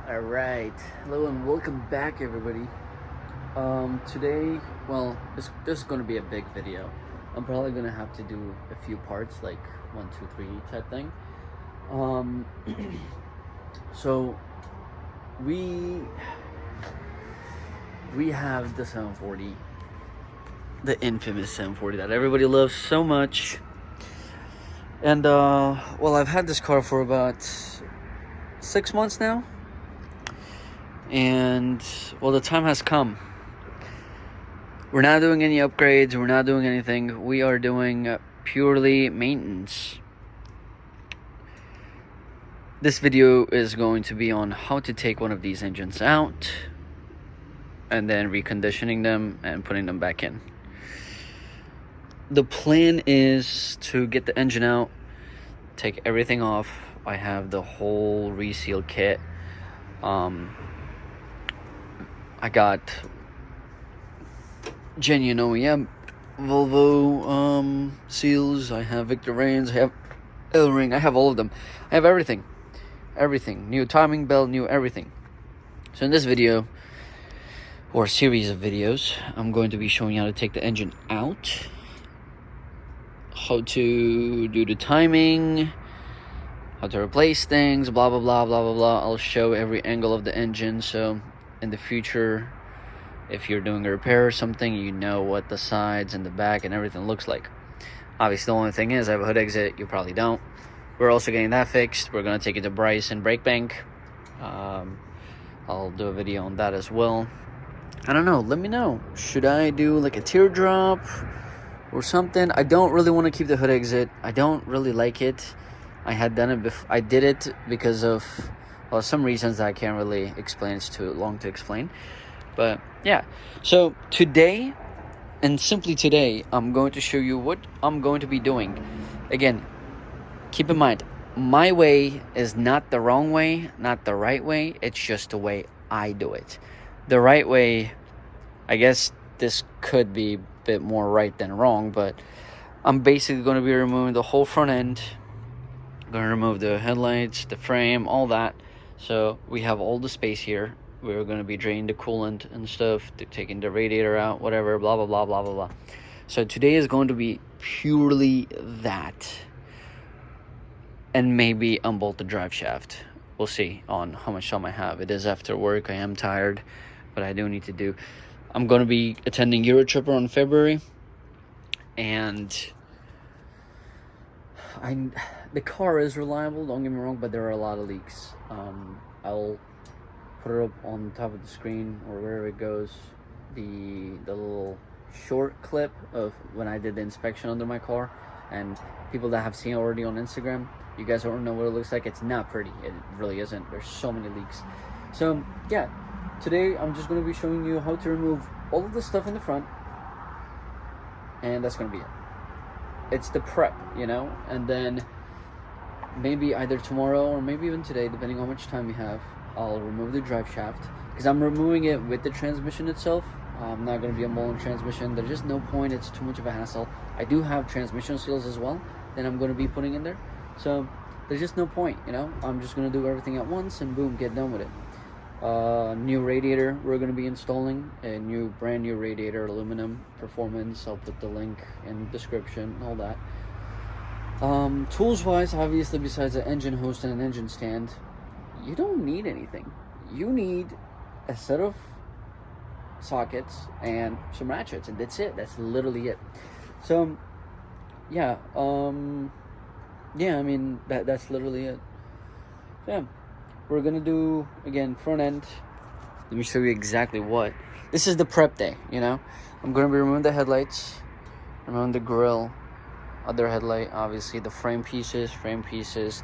All right, hello and welcome back, everybody. Today, well, this is going to be a big video. I'm probably going to have to do a few parts, like 1, 2, 3 type thing. Um, so we have the 740, the infamous 740 that everybody loves so much. And well, I've had this car for about 6 months now. And well, the time has come. We're not doing any upgrades, we're not doing anything. We are doing purely maintenance. This video is going to be on how to take one of these engines out and then reconditioning them and putting them back in. The plan is to get the engine out, take everything off. I have the whole reseal kit. I got genuine OEM Volvo seals. I have Victor Reigns. I have L-ring. I have all of them. I have everything. New timing belt, new everything. So in this video, or series of videos, I'm going to be showing you how to take the engine out, how to do the timing, how to replace things, blah blah blah blah blah blah. I'll show every angle of the engine, so in the future, if you're doing a repair or something, you know what the sides and the back and everything looks like. Obviously, the only thing is I have a hood exit. You probably don't. We're also getting that fixed. We're going to take it to Bryce and brake bank. I'll do a video on that as well. I don't know. Let me know. Should I do like a teardrop or something? I don't really want to keep the hood exit. I don't really like it. I had done it before. I did it because of, well, some reasons that I can't really explain. It's too long to explain. But yeah, so today, and simply today, I'm going to show you what I'm going to be doing. Again, keep in mind, my way is not the wrong way, not the right way. It's just the way I do it. The right way, I guess this could be a bit more right than wrong, but I'm basically going to be removing the whole front end. I'm going to remove the headlights, the frame, all that. So we have all the space here. We're going to be draining the coolant and stuff, taking the radiator out, whatever, blah, blah, blah, blah, blah, blah. So today is going to be purely that. And maybe unbolt the drive shaft. We'll see on how much time I have. It is after work. I am tired, but I do need to do. I'm going to be attending Eurotripper in February. And the car is reliable, don't get me wrong, but there are a lot of leaks. I'll put it up on top of the screen or wherever it goes, the little short clip of when I did the inspection under my car. And people that have seen already on Instagram, you guys don't know what it looks like. It's not pretty. It really isn't. There's so many leaks. So yeah, today I'm just going to be showing you how to remove all of the stuff in the front, and that's going to be it. It's the prep, and then maybe either tomorrow or maybe even today, depending on how much time we have, I'll remove the drive shaft, because I'm removing it with the transmission itself. I'm not going to be a Mullen transmission. There's just no point. It's too much of a hassle. I do have transmission seals as well that I'm going to be putting in there. So there's just no point, I'm just going to do everything at once and boom, get done with it. New radiator we're going to be installing. A brand new radiator, aluminum, performance. I'll put the link in the description, all that. Tools wise, obviously, besides an engine host and an engine stand, you don't need anything. You need a set of sockets and some ratchets, and that's it. That's literally it. So yeah, I mean that's literally it. Yeah, we're gonna do again front end. Let me show you exactly what. This is the prep day, I'm gonna be removing the headlights, removing the grill, other headlight, obviously the frame pieces,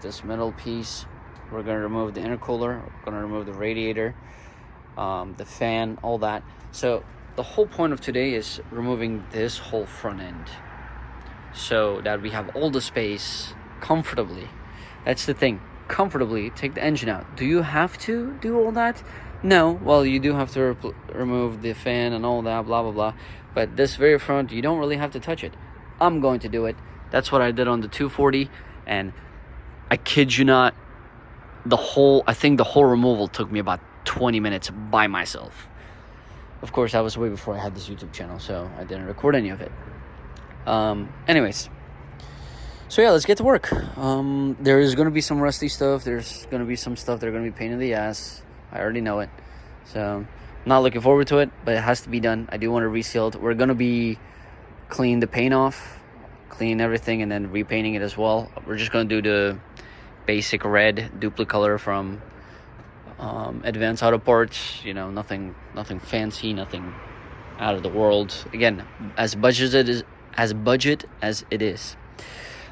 this metal piece. We're going to remove the intercooler. We're going to remove the radiator, the fan, all that. So the whole point of today is removing this whole front end so that we have all the space comfortably. That's the thing. Comfortably take the engine out. Do you have to do all that? No. Well, you do have to remove the fan and all that, blah, blah, blah. But this very front, you don't really have to touch it. I'm going to do it. That's what I did on the 240. And I kid you not, I think the whole removal took me about 20 minutes by myself. Of course, that was way before I had this YouTube channel, so I didn't record any of it. Anyways, so yeah, let's get to work. There is going to be some rusty stuff. There's going to be some stuff that are going to be pain in the ass. I already know it. So I'm not looking forward to it, but it has to be done. I do want to reseal it. We're going to be clean the paint off, clean everything, and then repainting it as well. We're just going to do the basic red duplicolor from Advanced Auto Parts. You know, nothing fancy, nothing out of the world. Again, as budget as it is.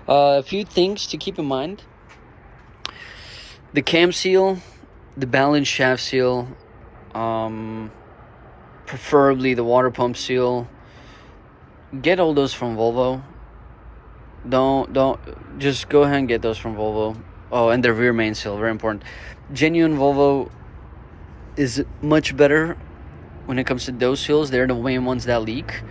A few things to keep in mind: the cam seal, the balance shaft seal, preferably the water pump seal. Get all those from Volvo. Don't just go ahead and get those from Volvo. Oh, and the rear main seal, very important. Genuine Volvo is much better when it comes to those seals. They're the main ones that leak.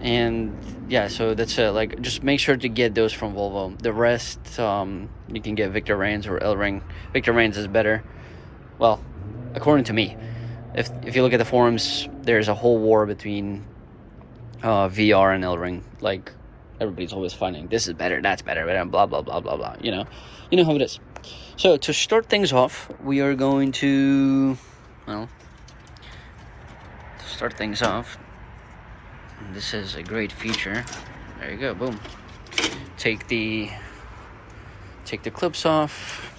And yeah, so that's it. Like, just make sure to get those from Volvo. The rest, you can get Victor Reigns or L-Ring. Victor Reigns is better. Well, according to me. If you look at the forums, there's a whole war between VR and L-Ring. Like, everybody's always fighting. This is better, that's better, blah, blah, blah, blah, blah. You know how it is. So, to start things off, we are going to, well, to start things off, this is a great feature. There you go, boom. Take the clips off.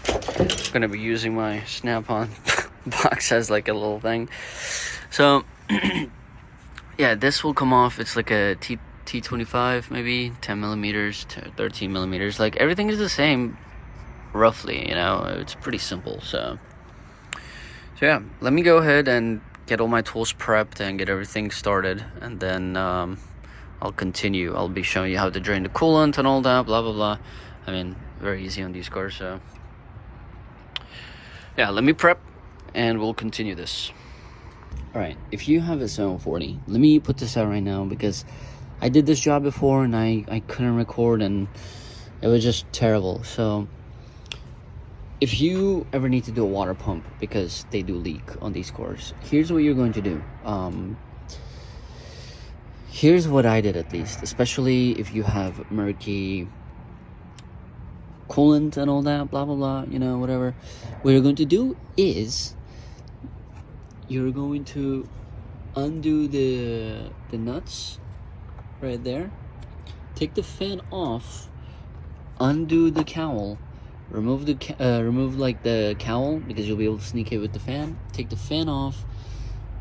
I'm gonna be using my Snap-on box as like a little thing. So, yeah, this will come off. It's like a T25, maybe 10 millimeters to 13 millimeters. Like, everything is the same, roughly. You know, it's pretty simple. So yeah, let me go ahead and get all my tools prepped and get everything started, and then I'll continue. I'll be showing you how to drain the coolant and all that, blah blah blah. I mean, very easy on these cars. So yeah, let me prep and we'll continue this. All right, if you have a 740, let me put this out right now, because I did this job before and I couldn't record and it was just terrible. So if you ever need to do a water pump, because they do leak on these cars, here's what you're going to do. Here's what I did, at least, especially if you have murky coolant and all that, blah, blah, blah, you know, whatever. What you're going to do is you're going to undo the nuts right there, take the fan off, undo the cowl, remove like the cowl, because you'll be able to sneak it with the fan. Take the fan off.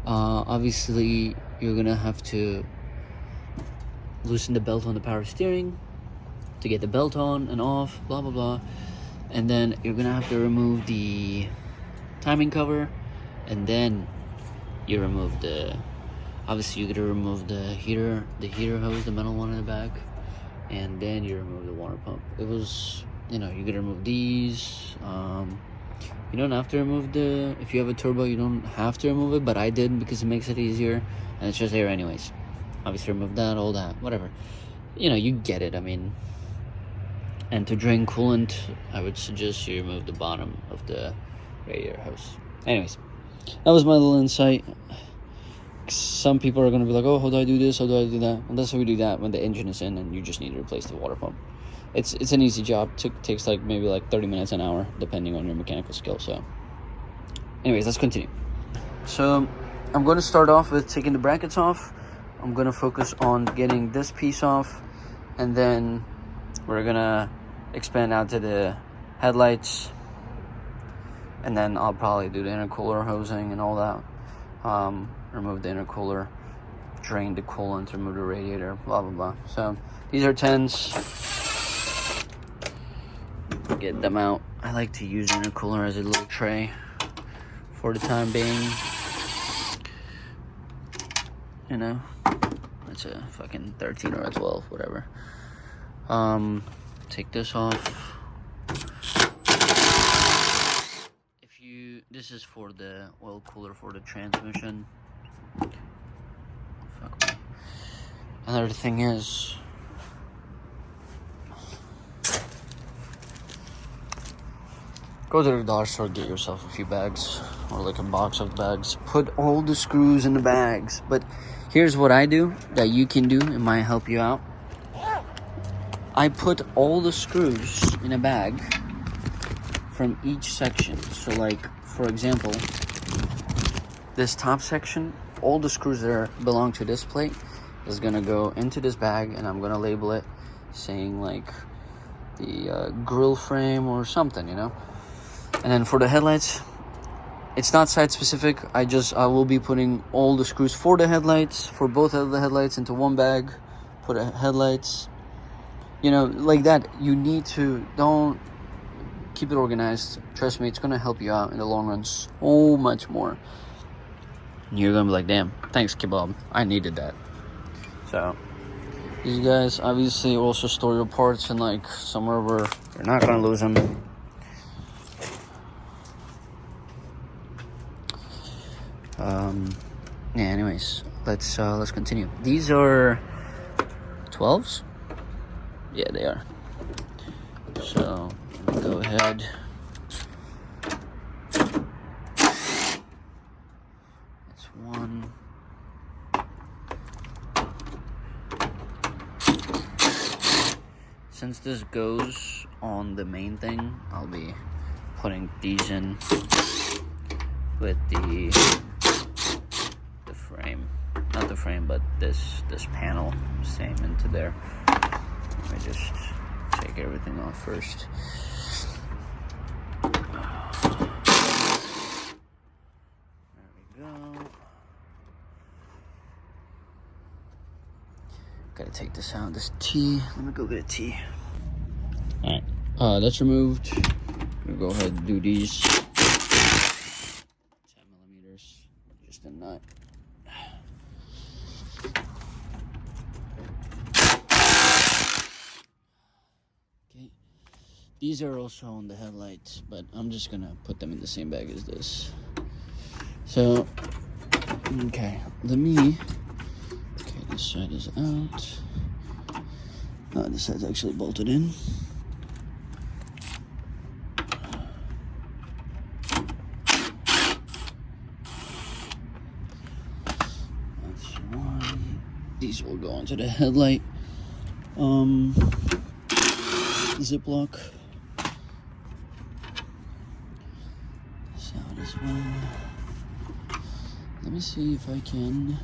Obviously you're gonna have to loosen the belt on the power steering to get the belt on and off, blah blah blah. And then you're gonna have to remove the timing cover, and then you remove obviously you're gonna remove the heater hose, the metal one in the back, and then you remove the water pump. It was, you know, you're gonna remove these. You don't have to remove if you have a turbo, you don't have to remove it, but I did because it makes it easier, and it's just there anyways. Obviously remove that, all that, whatever. You know, you get it. I mean, and to drain coolant, I would suggest you remove the bottom of the radiator hose. Anyways, that was my little insight. Some people are gonna be like, oh, how do I do this, how do I do that? Well, that's how we do that when the engine is in and you just need to replace the water pump. It's an easy job. Takes like maybe like 30 minutes, an hour, depending on your mechanical skill. So anyways, let's continue. So I'm going to start off with taking the brackets off. I'm going to focus on getting this piece off, and then we're going to expand out to the headlights, and then I'll probably do the intercooler hosing and all that. Remove the intercooler, drain the coolant, remove the radiator, blah blah blah. So these are 10s. Get them out. I like to use intercooler as a little tray for the time being. You know, it's a fucking 13 or a 12, whatever. Take this off. This is for the oil cooler for the transmission. Fuck me. Another thing is, go to the dollar store, get yourself a few bags or like a box of bags. Put all the screws in the bags. But here's what I do that you can do. It might help you out. I put all the screws in a bag from each section. So like, for example, this top section, all the screws that belong to this plate is gonna go into this bag, and I'm gonna label it saying like the grill frame or something, you know. And then for the headlights, it's not site specific. I will be putting all the screws for the headlights, for both of the headlights, into one bag. Put headlights, you know, like that. You need to, don't keep it organized. Trust me, it's gonna help you out in the long run so much more. You're gonna be like, damn, thanks Kebab, I needed that. So these guys obviously also store your parts in like somewhere where you're not gonna lose them. Yeah, anyways, let's continue. These are 12s. Yeah, they are. So go ahead. That's one. Since this goes on the main thing, I'll be putting these in with the frame, not the frame, but this panel, same into there. Let me just take everything off first. There we go. Gotta take this out, this T. Let me go get a T. Alright, that's removed. I'm gonna go ahead and do these 10 millimeters, just a nut. Okay, these are also on the headlights, but I'm just gonna put them in the same bag as this. So, okay, okay, this side is out. This side's actually bolted in. These will go into the headlight ziplock. This out as well. Let me see if I can.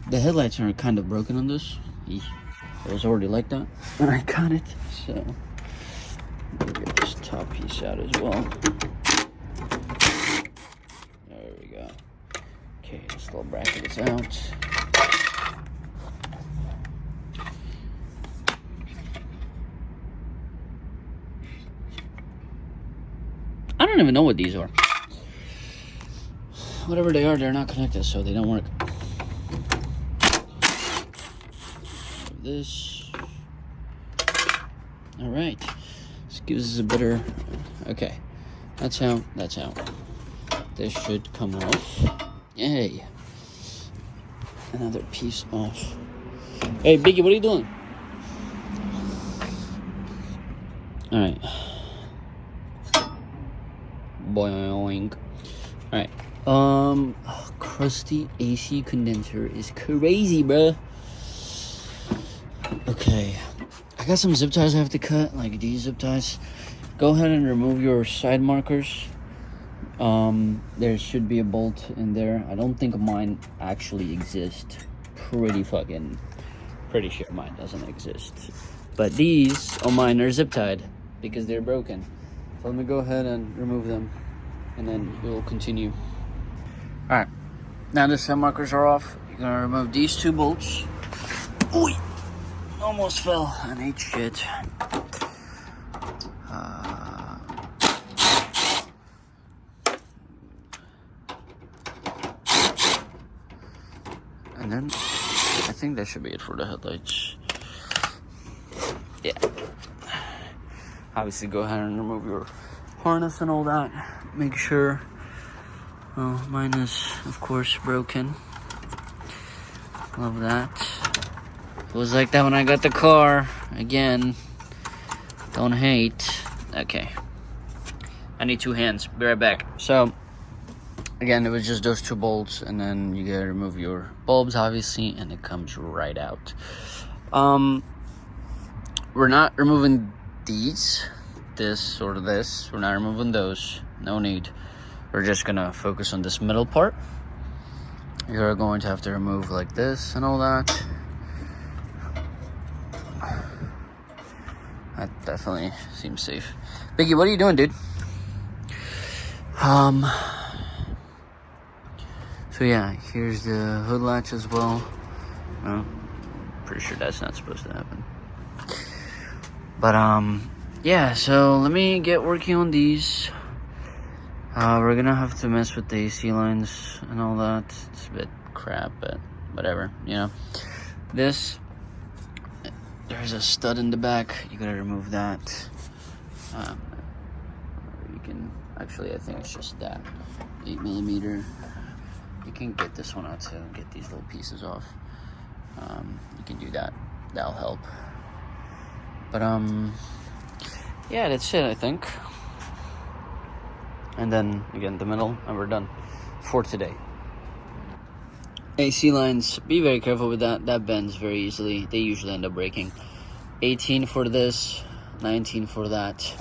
The headlights are kind of broken on this. It was already like that when I got it, so we'll get this top piece out as well. There we go. Okay, this little bracket is out. I don't even know what these are. Whatever they are, they're not connected, so they don't work. This. All right. This gives us a better. Okay, that's out. That's out. This should come off. Yay! Another piece off. Hey, Biggie, what are you doing? All right. Boing. Alright. Crusty AC condenser is crazy, bruh. Okay. I got some zip ties I have to cut, like these zip ties. Go ahead and remove your side markers. There should be a bolt in there. I don't think mine actually exists. Pretty sure mine doesn't exist. But these on mine are zip tied because they're broken. So let me go ahead and remove them, and then we'll continue. Alright, now the side markers are off. You're gonna remove these two bolts. Ooh, almost fell. I ate shit. And then I think that should be it for the headlights. Yeah. Obviously, go ahead and remove your harness and all that. Make sure. Oh, mine is, of course, broken. Love that. It was like that when I got the car. Again, don't hate. Okay. I need 2 hands. Be right back. So, again, it was just those 2 bolts, and then you gotta remove your bulbs, obviously, and it comes right out. We're not removing this or this. We're not removing those. No need. We're just gonna focus on this middle part. You're going to have to remove like this and all that. That definitely seems safe. Biggie, what are you doing, dude? So yeah, here's the hood latch as well. No, pretty sure that's not supposed to happen. But yeah, so let me get working on these. We're gonna have to mess with the AC lines and all that. It's a bit crap, but whatever, you know. This, there's a stud in the back. You gotta remove that. You can actually, I think it's just that 8mm. You can get this one out too. Get these little pieces off. You can do that. That'll help. But yeah, that's it, I think. And then again the middle, and we're done for today. AC lines, be very careful with that. That bends very easily. They usually end up breaking. 18 for this, 19 for that,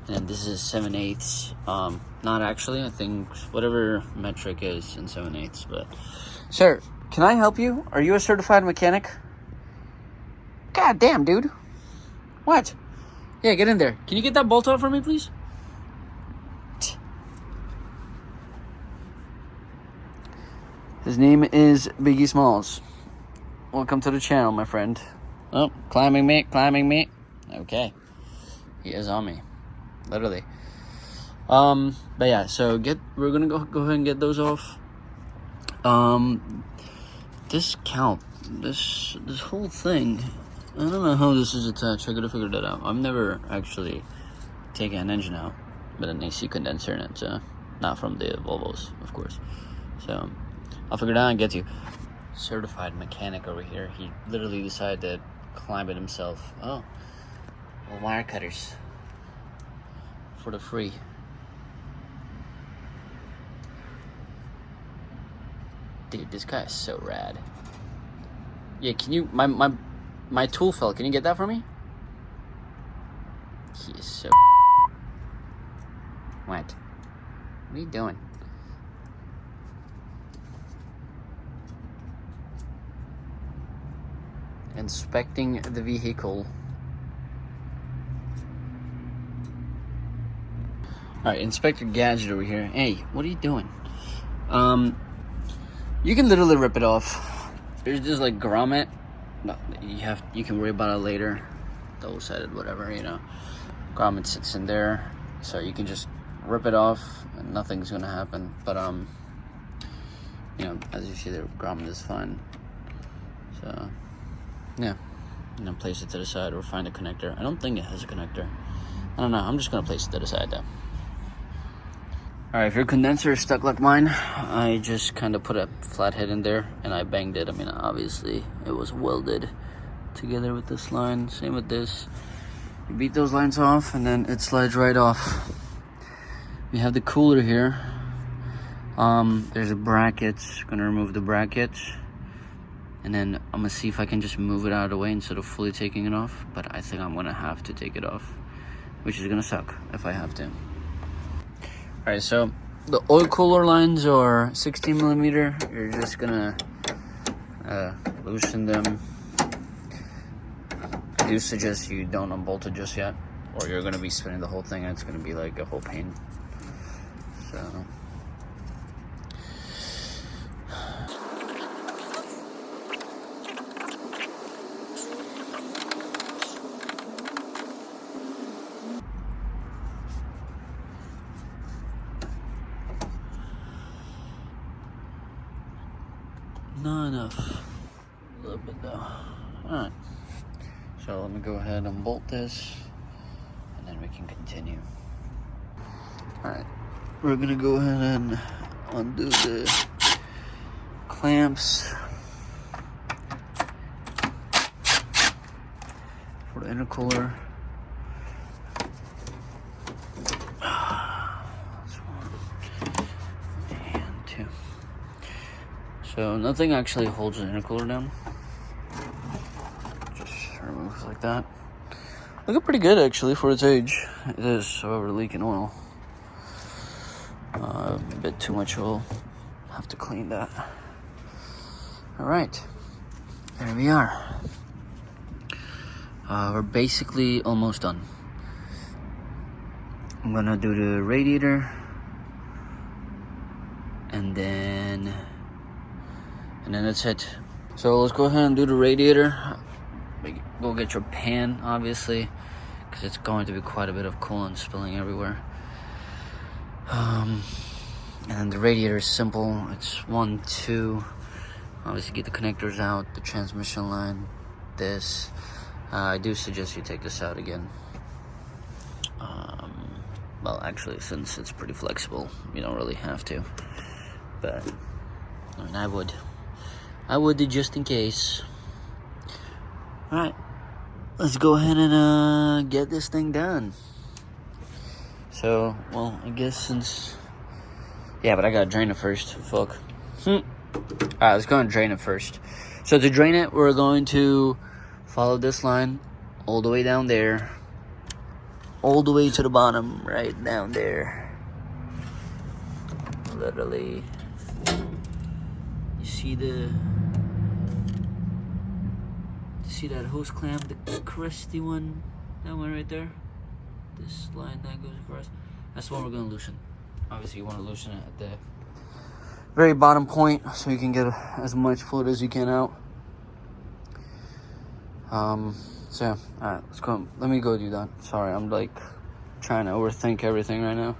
and this is 7/8. Not actually, I think whatever metric is in 7/8. But sir, can I help you? Are you a certified mechanic? God damn, dude. What? Yeah, get in there. Can you get that bolt out for me, please? His name is Biggie Smalls. Welcome to the channel, my friend. Oh, climbing me. Okay. He is on me. Literally. But yeah, so we're gonna go ahead and get those off. This whole thing, I don't know how this is attached. I gotta figure that out. I've never actually taken an engine out, but an AC condenser in it, not from the Volvos, of course. So I'll figure it out and get you. Certified mechanic over here. He literally decided to climb it himself. Oh, well, wire cutters for the free. Dude, this guy is so rad. Yeah, can you, my tool fell. Can you get that for me? He is so. What are you doing? Inspecting the vehicle. Alright, Inspector Gadget over here. Hey, what are you doing? You can literally rip it off. There's just like grommet. No, you can worry about it later. Double-sided, whatever, you know. Grommet sits in there, so you can just rip it off and nothing's gonna happen. But you know, as you see, the grommet is fine. So yeah, and then place it to the side or find a connector. I don't think it has a connector. I don't know. I'm just gonna place it to the side though. Alright, if your condenser is stuck like mine, I just kind of put a flathead in there and I banged it. I mean, obviously it was welded together with this line. Same with this. You beat those lines off and then it slides right off. We have the cooler here. There's a bracket. Gonna remove the bracket. And then I'm gonna see if I can just move it out of the way instead of fully taking it off. But I think I'm gonna have to take it off, which is gonna suck if I have to. Alright, so the oil cooler lines are 16mm. You're just gonna loosen them. I do suggest you don't unbolt it just yet, or you're gonna be spinning the whole thing and it's gonna be like a whole pain. So not enough. A little bit though. Alright. So let me go ahead and bolt this and then we can continue. Alright. We're gonna go ahead and undo the clamps for the intercooler. So nothing actually holds the intercooler down. Just removes like that. Looking pretty good actually for its age. It is, however, leaking oil. A bit too much oil. Have to clean that. All right, there we are. We're basically almost done. I'm gonna do the radiator, and then that's it. So let's go ahead and do the radiator. Go get your pan, obviously, because it's going to be quite a bit of coolant spilling everywhere. And the radiator is simple. It's 1, 2. Obviously, get the connectors out, the transmission line, this. I do suggest you take this out again. Well, actually, since it's pretty flexible, you don't really have to. But, I mean, I would just in case. Alright, let's go ahead and get this thing done. So, well, I guess since... Yeah, but I gotta drain it first. Fuck. Alright, let's go and drain it first. So to drain it, we're going to follow this line all the way down there. All the way to the bottom, right down there. Literally. You see that hose clamp, the crusty one? That one right there? This line that goes across. That's the one we're gonna loosen. Obviously you want to loosen it at the very bottom point so you can get as much fluid as you can out. So yeah, alright, let's go. Let me go do that. Sorry, I'm like trying to overthink everything right now.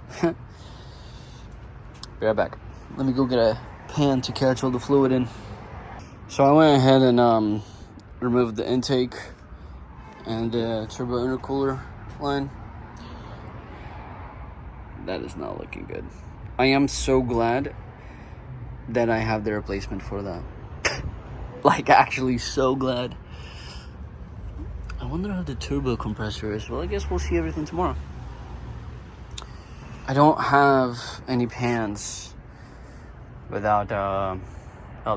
Be right back. Let me go get a pan to catch all the fluid in. So I went ahead and removed the intake and the turbo intercooler line. That is not looking good. I am so glad that I have the replacement for that. Like, actually so glad. I wonder how the turbo compressor is. Well, I guess we'll see everything tomorrow. I don't have any pans without, oh,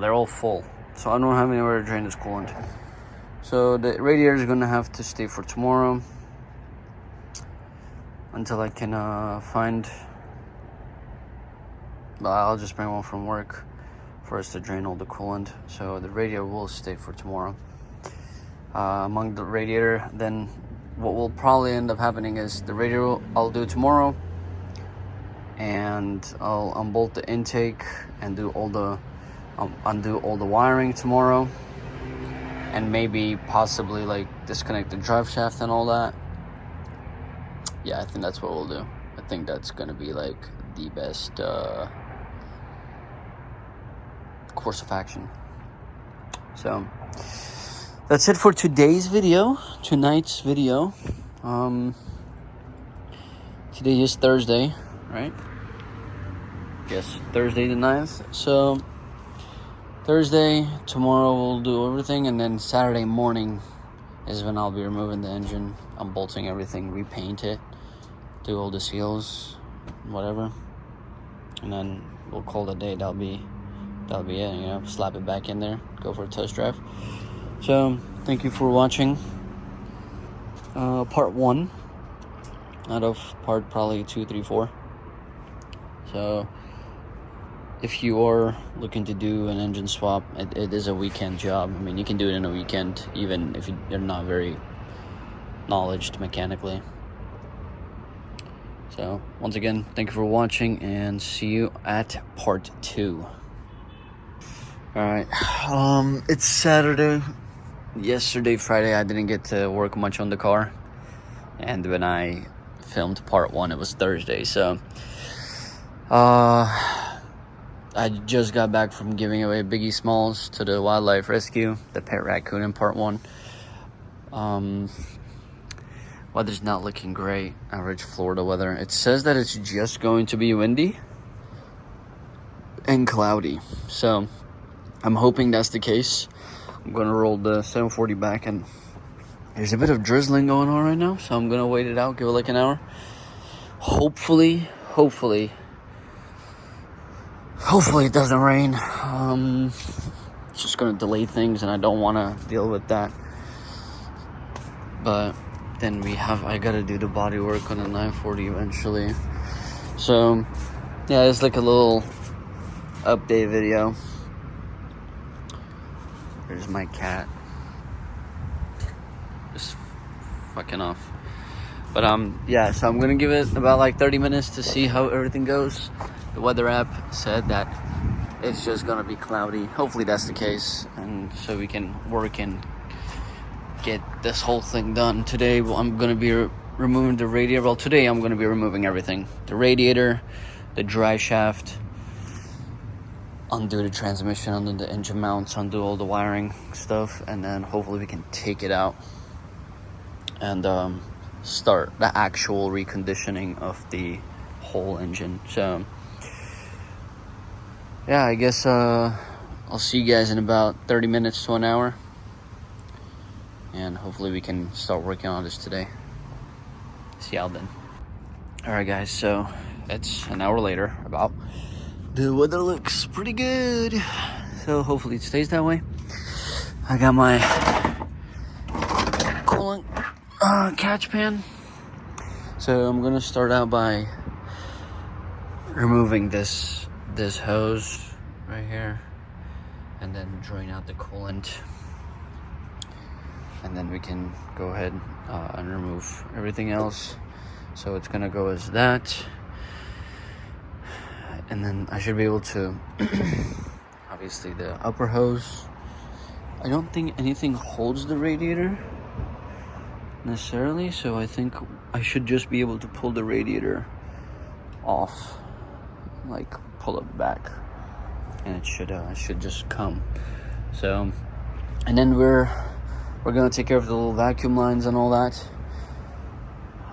they're all full. So I don't have anywhere to drain this coolant. So the radiator is gonna have to stay for tomorrow until I can find, well, I'll just bring one from work for us to drain all the coolant. So the radiator will stay for tomorrow. Among the radiator, then what will probably end up happening is the radiator I'll do tomorrow, and I'll unbolt the intake and do all the undo all the wiring tomorrow, and maybe possibly like disconnect the drive shaft and all that. Yeah, I think that's what we'll do. I think that's gonna be like the best course of action. So that's it for tonight's video. Today is Thursday, right? Yes, Thursday the 9th. So Thursday, tomorrow we'll do everything, and then Saturday morning is when I'll be removing the engine, unbolting everything, repaint it, do all the seals, whatever, and then we'll call it a day. That'll be it, you know, slap it back in there, go for a test drive. So thank you for watching part 1 out of part probably 2, 3, 4. So if you are looking to do an engine swap, it is a weekend job. I mean, you can do it in a weekend even if you're not very knowledgeable mechanically. So once again, thank you for watching, and see you at part 2. Alright, it's Saturday. Yesterday, Friday, I didn't get to work much on the car, and when I filmed part 1, it was Thursday. So I just got back from giving away Biggie Smalls to the wildlife rescue, the pet raccoon in part 1. Weather's not looking great. Average Florida weather. It says that it's just going to be windy and cloudy, so I'm hoping that's the case. I'm gonna roll the 740 back, and there's a bit of drizzling going on right now, so I'm gonna wait it out, give it like an hour. Hopefully Hopefully it doesn't rain. It's just gonna delay things, and I don't want to deal with that. But then I gotta do the body work on the 940 eventually. So yeah, it's like a little update video. There's my cat, just fucking off. But yeah, so I'm gonna give it about like 30 minutes to see how everything goes. The weather app said that it's just gonna be cloudy. Hopefully that's the case, and so we can work and get this whole thing done. Today I'm gonna be removing the radiator. Well, today I'm gonna be removing everything: the radiator, the drive shaft, undo the transmission, undo the engine mounts, undo all the wiring stuff, and then hopefully we can take it out and start the actual reconditioning of the whole engine. So yeah, I guess I'll see you guys in about 30 minutes to an hour, and hopefully we can start working on this today. See y'all then. Alright guys, so it's an hour later. About the weather looks pretty good, so hopefully it stays that way. I got my coolant catch pan, so I'm gonna start out by removing this hose right here, and then drain out the coolant, and then we can go ahead and remove everything else. So it's gonna go as that, and then I should be able to obviously the upper hose, I don't think anything holds the radiator necessarily, so I think I should just be able to pull the radiator off, like pull it back, and it should just come. So, and then we're gonna take care of the little vacuum lines and all that,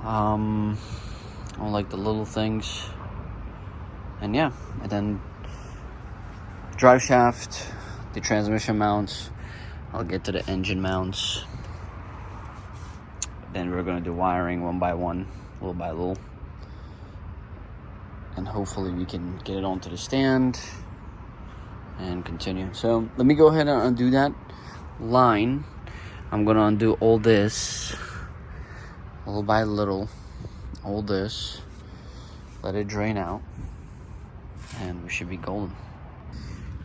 all like the little things, and yeah, and then drive shaft, the transmission mounts, I'll get to the engine mounts. Then we're gonna do wiring one by one, little by little, and hopefully we can get it onto the stand and continue. So let me go ahead and undo that line. I'm gonna undo all this, little by little, all this, let it drain out, and we should be golden.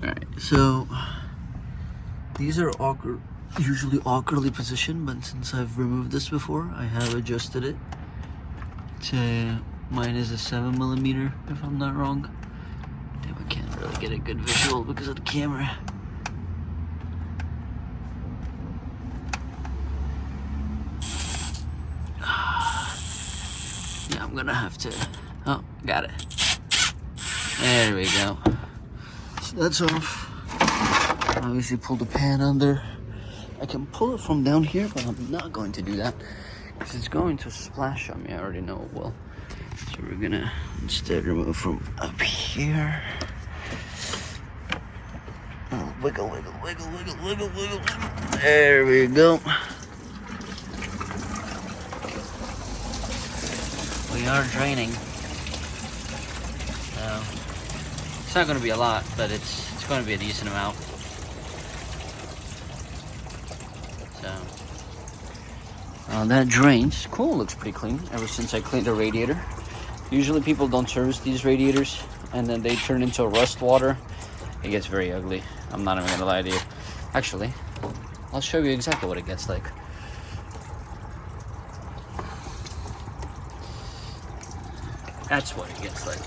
Alright, so these are usually awkwardly positioned, but since I've removed this before, I have adjusted it to, mine is a 7mm, if I'm not wrong. Damn, I can't really get a good visual because of the camera. Yeah, I'm gonna have to, oh, got it. There we go. So that's off. Obviously pull the pan under. I can pull it from down here, but I'm not going to do that because it's going to splash on me. I already know it will. So we're gonna instead remove from up here. Oh, wiggle, wiggle, wiggle, wiggle, wiggle, wiggle. There we go. We are draining. So it's not going to be a lot, but it's going to be a decent amount. So that drains. Cool, looks pretty clean ever since I cleaned the radiator. Usually people don't service these radiators and then they turn into rust water. It gets very ugly. I'm not even gonna lie to you. Actually, I'll show you exactly what it gets like. That's what it gets like.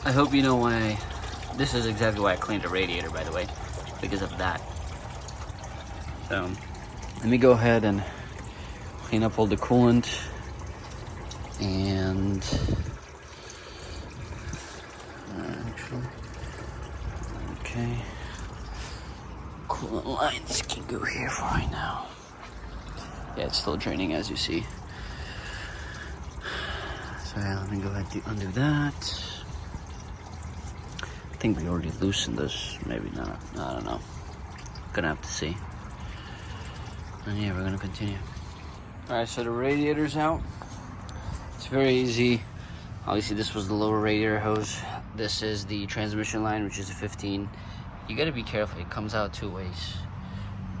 I hope you know why. This is exactly why I cleaned the radiator, by the way, because of that. So let me go ahead and clean up all the coolant, and actually, okay, coolant lines can go here for right now. Yeah, it's still draining, as you see. So yeah, let me go ahead and undo that. I think we already loosened this, maybe not, I don't know. Gonna have to see. And yeah, we're gonna continue. Alright, so the radiator's out. It's very easy. Obviously this was the lower radiator hose. This is the transmission line, which is a 15. You gotta be careful, it comes out two ways.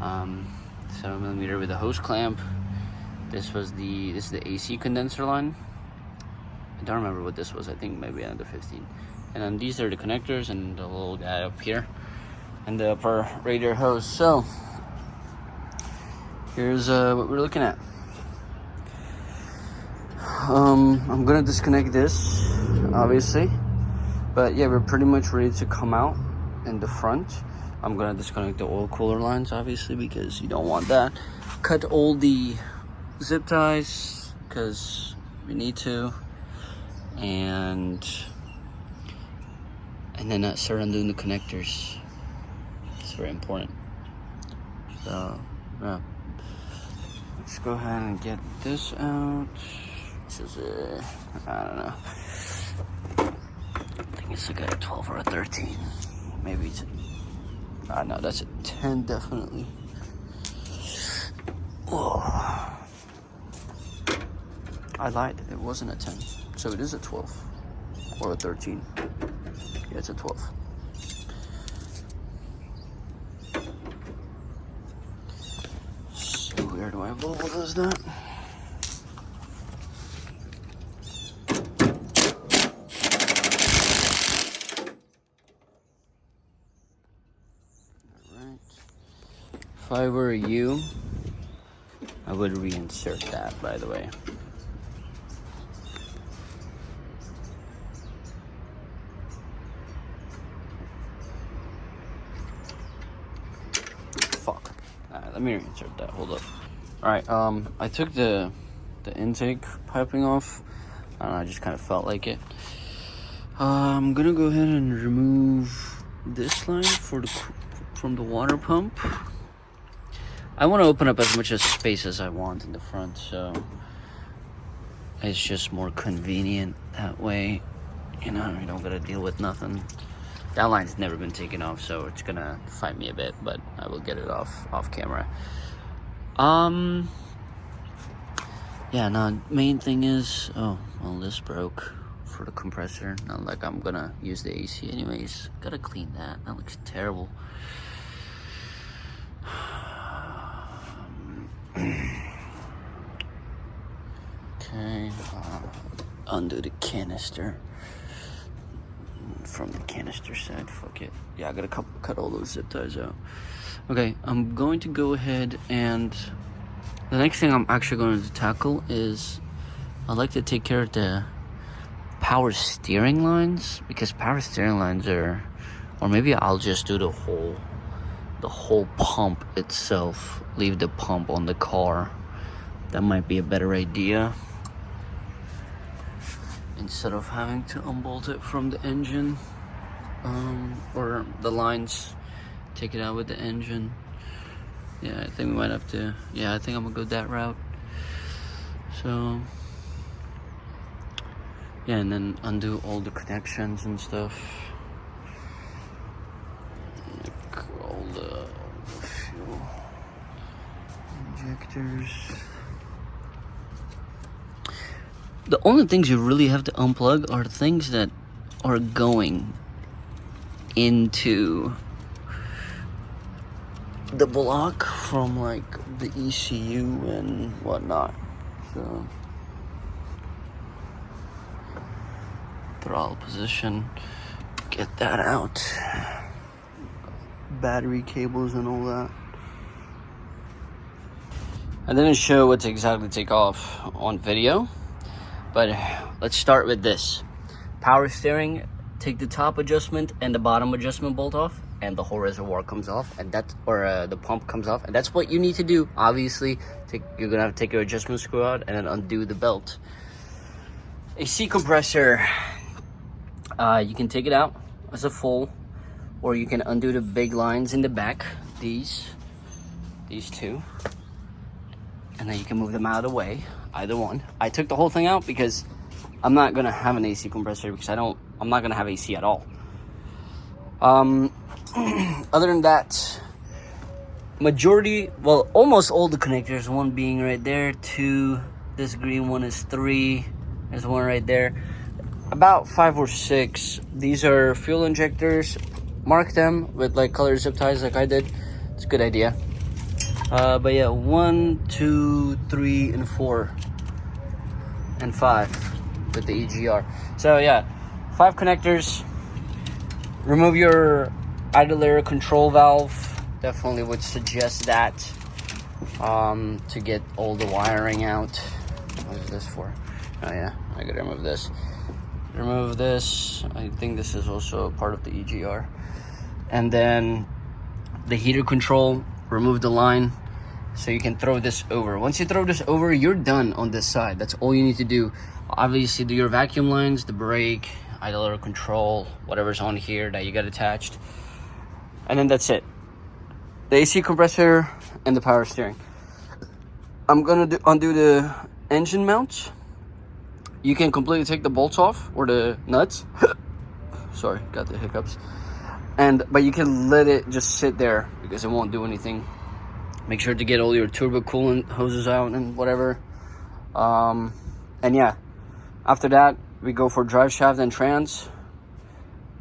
7mm with a hose clamp. This is the AC condenser line. I don't remember what this was. I think maybe another 15. And then these are the connectors and the little guy up here and the upper radiator hose. So here's what we're looking at. I'm gonna disconnect this, obviously, but yeah, we're pretty much ready to come out in the front. I'm gonna disconnect the oil cooler lines, obviously, because you don't want that. Cut all the zip ties because we need to, and then start undoing the connectors. It's very important. So yeah, let's go ahead and get this out. Which is I don't know. I think it's like a 12 or a 13. Maybe it's no, that's a 10 definitely. Whoa. I lied, it wasn't a 10. So it is a 12 or a 13. Yeah, it's a 12. So weird why Volvo does that. If I were you, I would reinsert that, by the way. Fuck. Alright, let me reinsert that. Hold up. Alright, I took the intake piping off. I don't know, I just kind of felt like it. I'm gonna go ahead and remove this line from the water pump. I want to open up as much space as I want in the front, so it's just more convenient that way. You know, you don't gotta deal with nothing. That line's never been taken off, so it's gonna fight me a bit, but I will get it off camera. Yeah, no, main thing is, oh, well, this broke for the compressor. Not like I'm gonna use the AC anyways. Gotta clean that. That looks terrible. Okay, undo the canister from the canister side. Fuck it. Yeah, I gotta cut all those zip ties out. Okay, I'm going to go ahead and the next thing I'm actually going to tackle is I'd like to take care of the power steering lines, because power steering lines are, or maybe I'll just do the whole pump itself, leave the pump on the car. That might be a better idea, instead of having to unbolt it from the engine, or the lines, take it out with the engine. Yeah, I think we might have to, yeah, I think I'm gonna go that route. So yeah, and then undo all the connections and stuff. Like all the fuel injectors. The only things you really have to unplug are things that are going into the block from like the ECU and whatnot. So throttle position, get that out. Battery cables and all that. I didn't show what to exactly take off on video, but let's start with this. Power steering, take the top adjustment and the bottom adjustment bolt off, and the whole reservoir comes off, and that's, or the pump comes off, and that's what you need to do. Obviously, you're gonna have to take your adjustment screw out and then undo the belt. AC compressor, you can take it out as a full, or you can undo the big lines in the back, these two, and then you can move them out of the way, either one. I took the whole thing out because I'm not gonna have an AC compressor, because I'm not gonna have AC at all. Other than that, majority, well, almost all the connectors, one being right there, two, this green one is 3, there's one right there. about 5 or 6. These are fuel injectors. Mark them with like colored zip ties like I did. It's a good idea. But yeah, 1, 2, 3, and 4, and 5 with the EGR. So yeah, 5 connectors. Remove your idler control valve. Definitely would suggest that to get all the wiring out. What is this for? Oh yeah, I gotta remove this. Remove this. I think this is also a part of the EGR. And then the heater control, remove the line so you can throw this over. Once you throw this over, you're done on this side. That's all you need to do. Obviously do your vacuum lines, the brake, idler control, whatever's on here that you got attached, and then that's it. The AC compressor and the power steering. I'm gonna undo the engine mounts. You can completely take the bolts off or the nuts. Sorry, got the hiccups. But you can let it just sit there because it won't do anything. Make sure to get all your turbo coolant hoses out and whatever. And yeah, after that we go for drive shaft and trans,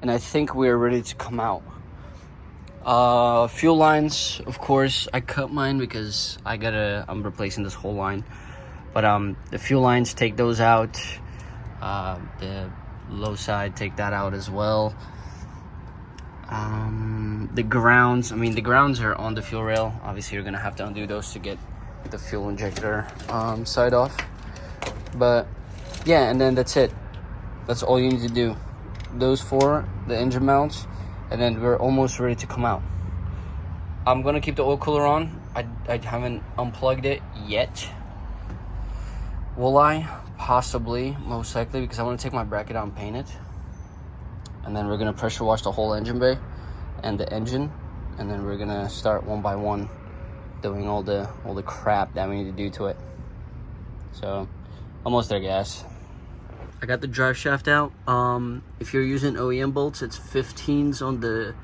and I think we're ready to come out. Fuel lines, of course, I cut mine because I'm replacing this whole line. But the fuel lines, take those out. The low side, take that out as well. The grounds, the grounds are on the fuel rail. Obviously you're gonna have to undo those to get the fuel injector side off. But yeah, and then that's it. That's all you need to do. Those 4, the engine mounts, and then we're almost ready to come out. I'm gonna keep the oil cooler on. I haven't unplugged it yet. Will I? Possibly, most likely, because I want to take my bracket out and paint it. And then we're gonna pressure wash the whole engine bay and the engine, and then we're gonna start one by one doing all the crap that we need to do to it. So almost there, guys. I got the drive shaft out. If you're using OEM bolts, it's 15s on the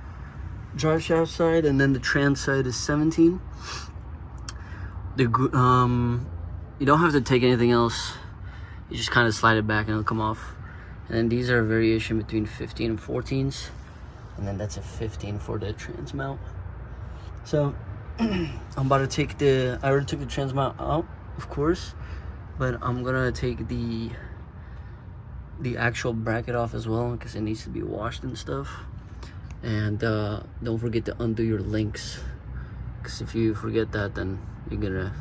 drive shaft side, and then the trans side is 17. You don't have to take anything else. You just kind of slide it back and it'll come off. And then these are a variation between 15 and 14s, and then that's a 15 for the trans mount. So I'm about to take I already took the trans mount out, of course, but I'm gonna take the actual bracket off as well because it needs to be washed and stuff. And don't forget to undo your links, because if you forget that, then you're gonna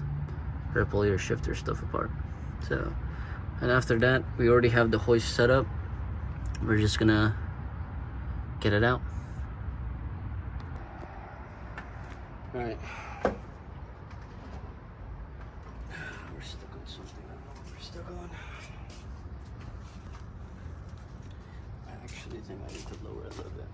rip all your shifter stuff apart. So, and after that, we already have the hoist set up. We're just gonna get it out. All right. We're stuck on something. I don't know what we're stuck on. I actually think I need to lower it a little bit.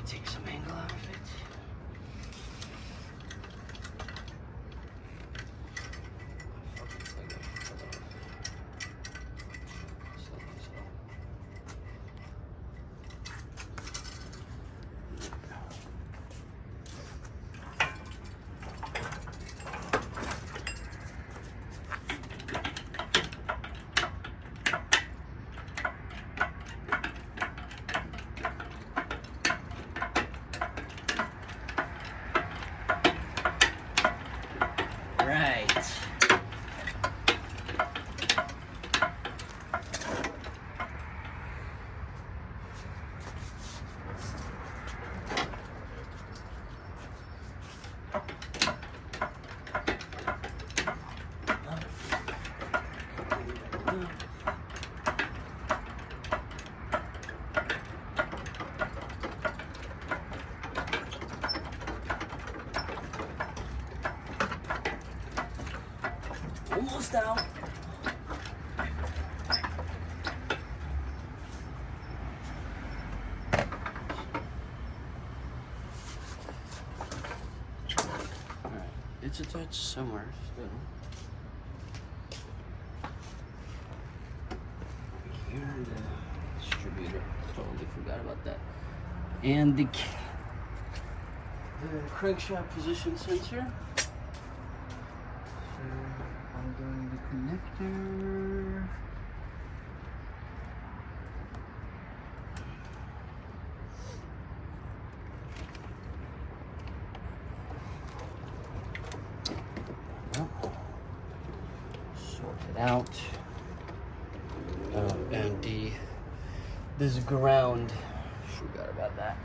Take some angle out of it. Almost out. it's attached somewhere still. Here, the distributor. Totally forgot about that. And the crankshaft position sensor. So I'm doing the connector. Sort it out. And this ground. Forgot about that.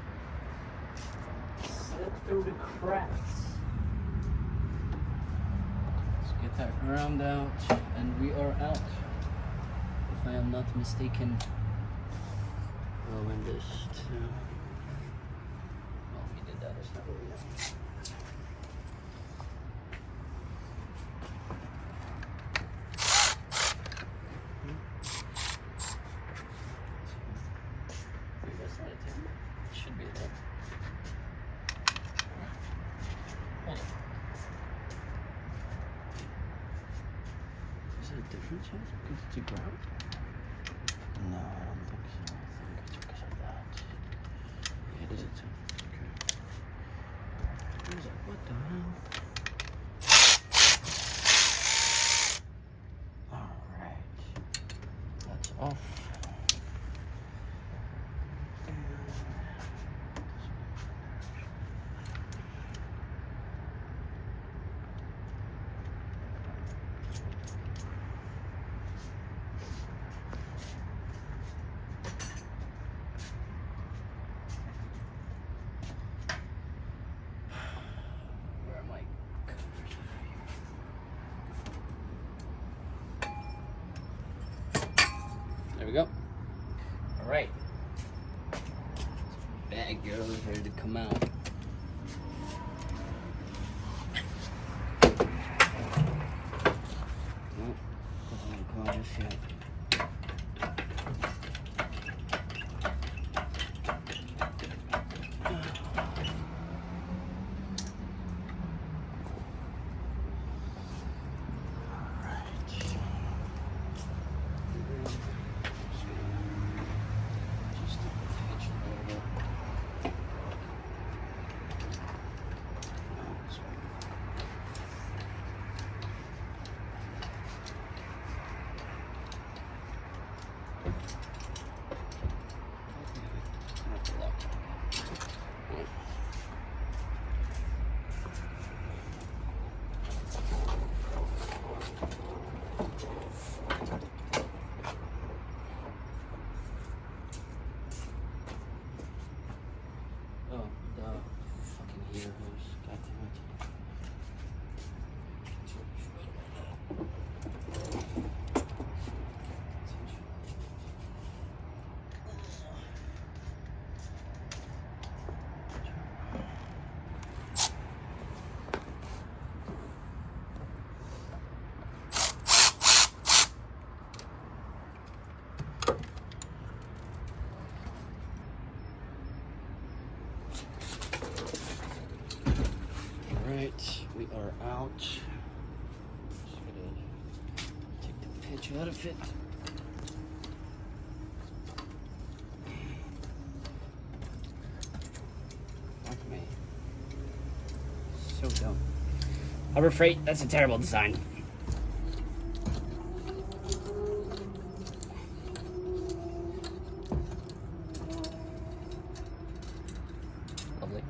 Slip through the cracks. Let's get that ground out, and we are out. If I am not mistaken. Oh, and this too. Well, we did that. It's not really that. Should be there. Hold on. Is it a different size because it's a ground? No, I don't think so. I think it's because of that. Yeah, it is a two. Okay. What is it? What the hell? Alright. That's off. There we go. All right. Bag goes ready to come out. Nope, doesn't want to come out just yet. We are out. Just gonna take the pitch out of it. Fuck me. So dumb. Harbor Freight, that's a terrible design. Lovely.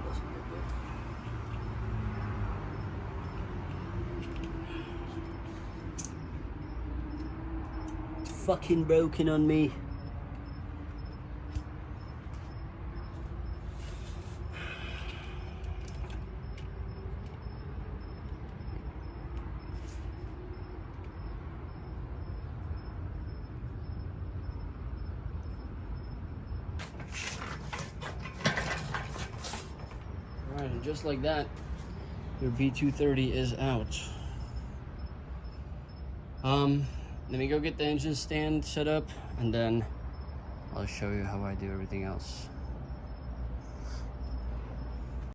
doesn't look good. It's fucking broken on me. Alright, and just like that, your B230 is out. Let me go get the engine stand set up, and then I'll show you how I do everything else.